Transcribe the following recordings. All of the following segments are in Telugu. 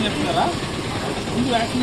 చెప్తున్నారా ముందు వ్యాక్సిన్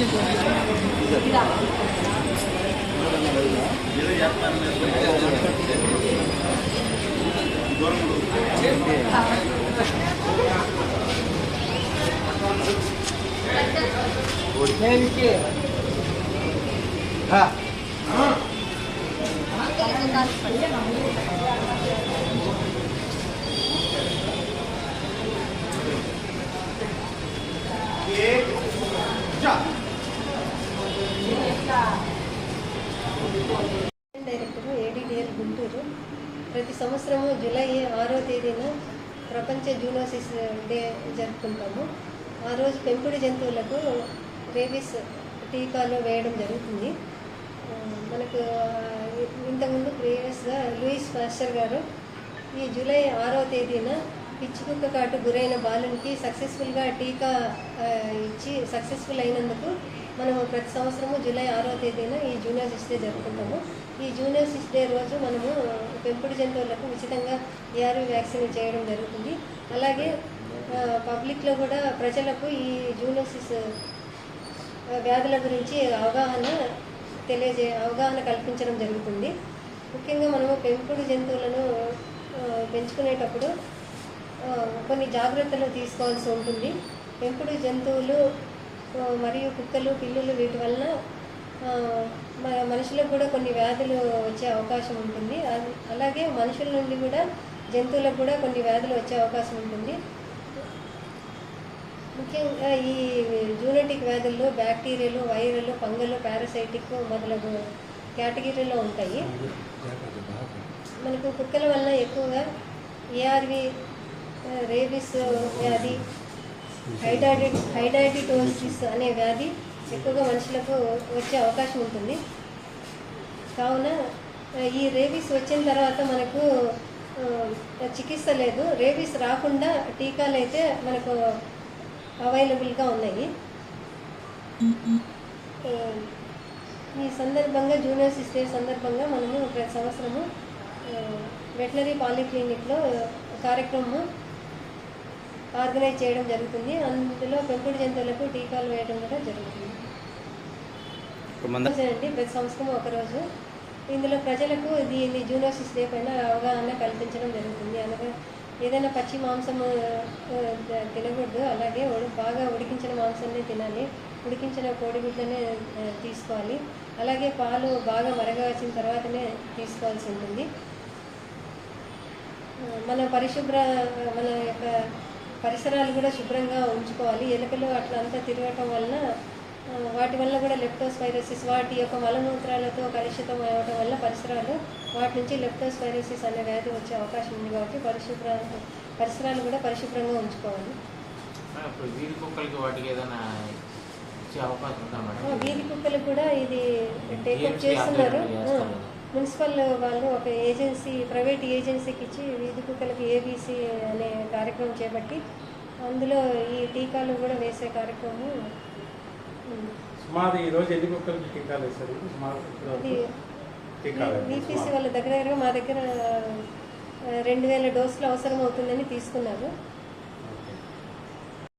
డైరెక్టర్ ఏడీడీఎల్ గుంటూరు. ప్రతి సంవత్సరము జూలై 6వ తేదీన ప్రపంచ జూనోసిస్ డే జరుపుకుంటాము. ఆ రోజు పెంపుడు జంతువులకు రేబీస్ టీకాలు వేయడం జరుగుతుంది. మనకు ఇంతకుముందు ప్రీవియస్గా లూయిస్ పాస్టర్ గారు ఈ జూలై 6వ తేదీన పిచ్చి కుక్క కాటు గురైన బాలునికి సక్సెస్ఫుల్గా టీకా ఇచ్చి సక్సెస్ఫుల్ అయినందుకు మనము ప్రతి సంవత్సరము జూలై 6వ తేదీన ఈ జూనోసిస్ డే జరుపుకుంటాము. ఈ జూనోసిస్ డే రోజు మనము పెంపుడు జంతువులకు ఉచితంగా ఏఆర్వి వ్యాక్సిన్ చేయడం జరుగుతుంది. అలాగే పబ్లిక్లో కూడా ప్రజలకు ఈ జూనోసిస్ వ్యాధుల గురించి అవగాహన కల్పించడం జరుగుతుంది. ముఖ్యంగా మనము పెంపుడు జంతువులను పెంచుకునేటప్పుడు కొన్ని జాగ్రత్తలు తీసుకోవాల్సి ఉంటుంది. పెంపుడు జంతువులు మరియు కుక్కలు, పిల్లులు వీటి వలన మనుషులకు కూడా కొన్ని వ్యాధులు వచ్చే అవకాశం ఉంటుంది. అలాగే మనుషుల నుండి కూడా జంతువులకు కూడా కొన్ని వ్యాధులు వచ్చే అవకాశం ఉంటుంది. ముఖ్యంగా ఈ జూనోటిక్ వ్యాధుల్లో బ్యాక్టీరియాలు, వైరల్, ఫంగల్, పారాసైటిక్ మొదలగు కేటగిరీలో ఉంటాయి. మనకు కుక్కల వలన ఎక్కువగా ఏఆర్వి, రేబిస్ వ్యాధి, హైడాటిటోసిస్ అనే వ్యాధి ఎక్కువగా మనుషులకు వచ్చే అవకాశం ఉంటుంది. కావున ఈ రేబీస్ వచ్చిన తర్వాత మనకు చికిత్స లేదు. రేబీస్ రాకుండా టీకాలు అయితే మనకు అవైలబుల్గా ఉన్నాయి. ఈ సందర్భంగా జూనోసిస్ డే సందర్భంగా మనము ప్రతి సంవత్సరము వెటనరీ పాలిక్లినిక్లో కార్యక్రమం ఆర్గనైజ్ చేయడం జరుగుతుంది. అందులో పెంపుడు జంతువులకు టీకాలు వేయడం కూడా జరుగుతుంది. ప్రతి సంవత్సరం ఒకరోజు ఇందులో ప్రజలకు దీన్ని జూనోసిస్ డే పైన అవగాహన కల్పించడం జరుగుతుంది. అనగా ఏదైనా పచ్చి మాంసము తినకూడదు, అలాగే బాగా ఉడికించిన మాంసాన్ని తినాలి, ఉడికించిన కోడిగుడ్లనే తీసుకోవాలి, అలాగే పాలు బాగా మరగవచ్చిన తర్వాతనే తీసుకోవాల్సి ఉంటుంది. మన యొక్క పరిసరాలు కూడా శుభ్రంగా ఉంచుకోవాలి. ఎలుకలు అట్లా అంతా తిరగటం వలన వాటి వల్ల కూడా లెప్టోస్పైరోసిస్, వాటి యొక్క మలమూత్రాలతో కలుషితం అవ్వడం వల్ల పరిసరాలు వాటి నుంచి లెప్టోస్పైరోసిస్ అనే వ్యాధి వచ్చే అవకాశం ఉంది. కాబట్టి పరిసరాలు కూడా పరిశుభ్రంగా ఉంచుకోవాలి. వీధి కుక్కలకు కూడా ఇది టేకప్ చేస్తున్నారు. మున్సిపల్ వాళ్ళు ఒక ఏజెన్సీ, ప్రైవేట్ ఏజెన్సీకి ఇచ్చి వీధి కుక్కలకి ఏబీసీ అనే కార్యక్రమం చేపట్టి అందులో ఈ టీకాలు కూడా వేసే కార్యక్రమం వీపీసీ వాళ్ళ దగ్గర మా దగ్గర 2000 డోసులు అవసరం అవుతుందని తీసుకున్నారు.